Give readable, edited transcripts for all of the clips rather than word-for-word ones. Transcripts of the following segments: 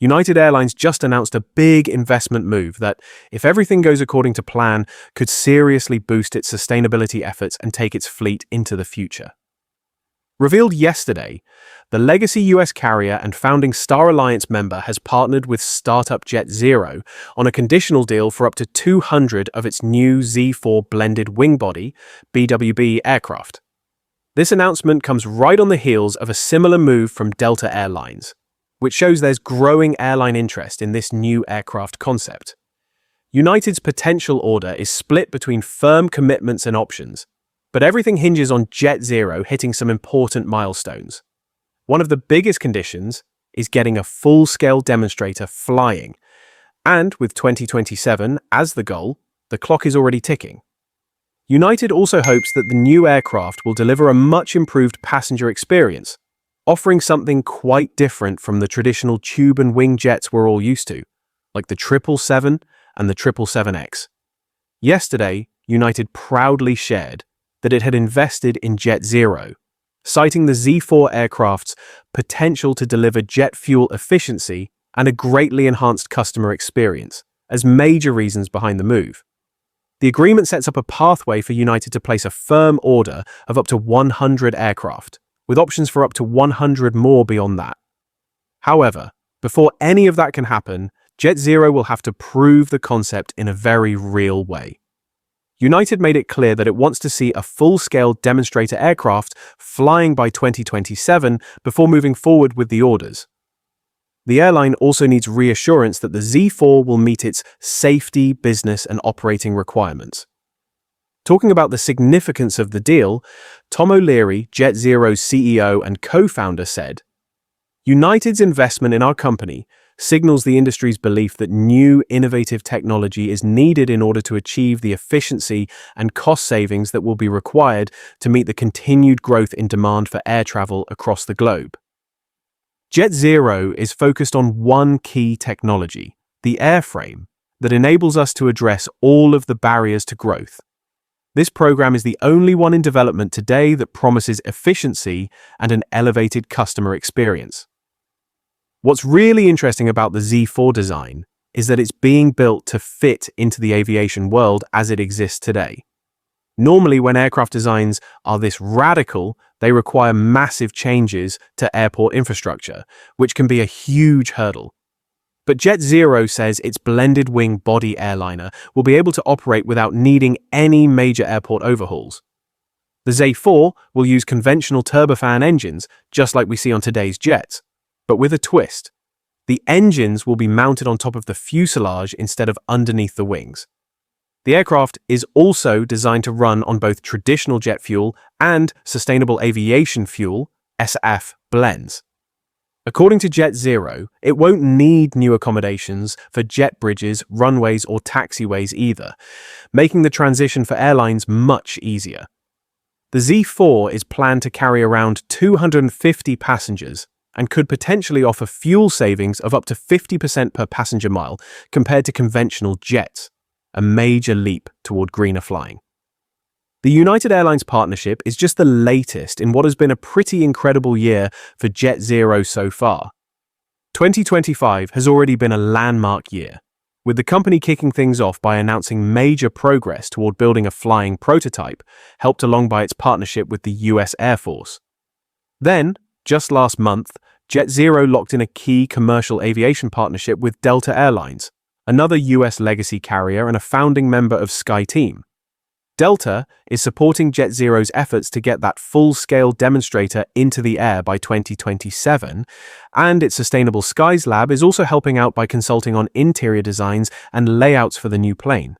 United Airlines just announced a big investment move that, if everything goes according to plan, could seriously boost its sustainability efforts and take its fleet into the future. Revealed yesterday, the legacy US carrier and founding Star Alliance member has partnered with startup JetZero on a conditional deal for up to 200 of its new Z4 blended wing-body (BWB) aircraft. This announcement comes right on the heels of a similar move from Delta Airlines, which shows there's growing airline interest in this new aircraft concept. United's potential order is split between firm commitments and options, but everything hinges on JetZero hitting some important milestones. One of the biggest conditions is getting a full-scale demonstrator flying, and with 2027 as the goal, the clock is already ticking. United also hopes that the new aircraft will deliver a much improved passenger experience, offering something quite different from the traditional tube and wing jets we're all used to, like the 777 and the 777X. Yesterday, United proudly shared that it had invested in JetZero, citing the Z4 aircraft's potential to deliver jet fuel efficiency and a greatly enhanced customer experience as major reasons behind the move. The agreement sets up a pathway for United to place a firm order of up to 100 aircraft, with options for up to 100 more beyond that. However, before any of that can happen, JetZero will have to prove the concept in a very real way. United made it clear that it wants to see a full-scale demonstrator aircraft flying by 2027 before moving forward with the orders. The airline also needs reassurance that the Z4 will meet its safety, business, and operating requirements. Talking about the significance of the deal, Tom O'Leary, JetZero's CEO and co-founder, said, "United's investment in our company signals the industry's belief that new, innovative technology is needed in order to achieve the efficiency and cost savings that will be required to meet the continued growth in demand for air travel across the globe." JetZero is focused on one key technology, the airframe, that enables us to address all of the barriers to growth. This program is the only one in development today that promises efficiency and an elevated customer experience. What's really interesting about the Z4 design is that it's being built to fit into the aviation world as it exists today. Normally, when aircraft designs are this radical, they require massive changes to airport infrastructure, which can be a huge hurdle. But JetZero says its blended wing body airliner will be able to operate without needing any major airport overhauls. The Z4 will use conventional turbofan engines, just like we see on today's jets, but with a twist. The engines will be mounted on top of the fuselage instead of underneath the wings. The aircraft is also designed to run on both traditional jet fuel and sustainable aviation fuel (SAF) blends. According to JetZero, it won't need new accommodations for jet bridges, runways, or taxiways either, making the transition for airlines much easier. The Z4 is planned to carry around 250 passengers and could potentially offer fuel savings of up to 50% per passenger mile compared to conventional jets, a major leap toward greener flying. The United Airlines partnership is just the latest in what has been a pretty incredible year for JetZero so far. 2025 has already been a landmark year, with the company kicking things off by announcing major progress toward building a flying prototype, helped along by its partnership with the US Air Force. Then, just last month, JetZero locked in a key commercial aviation partnership with Delta Airlines, another US legacy carrier and a founding member of SkyTeam. Delta is supporting JetZero's efforts to get that full-scale demonstrator into the air by 2027, and its Sustainable Skies Lab is also helping out by consulting on interior designs and layouts for the new plane.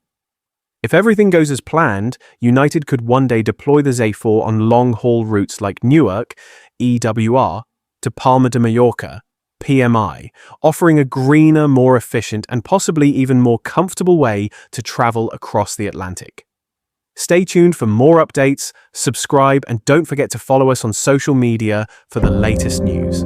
If everything goes as planned, United could one day deploy the Z4 on long-haul routes like Newark, EWR, to Palma de Mallorca, PMI, offering a greener, more efficient, and possibly even more comfortable way to travel across the Atlantic. Stay tuned for more updates, subscribe, and don't forget to follow us on social media for the latest news.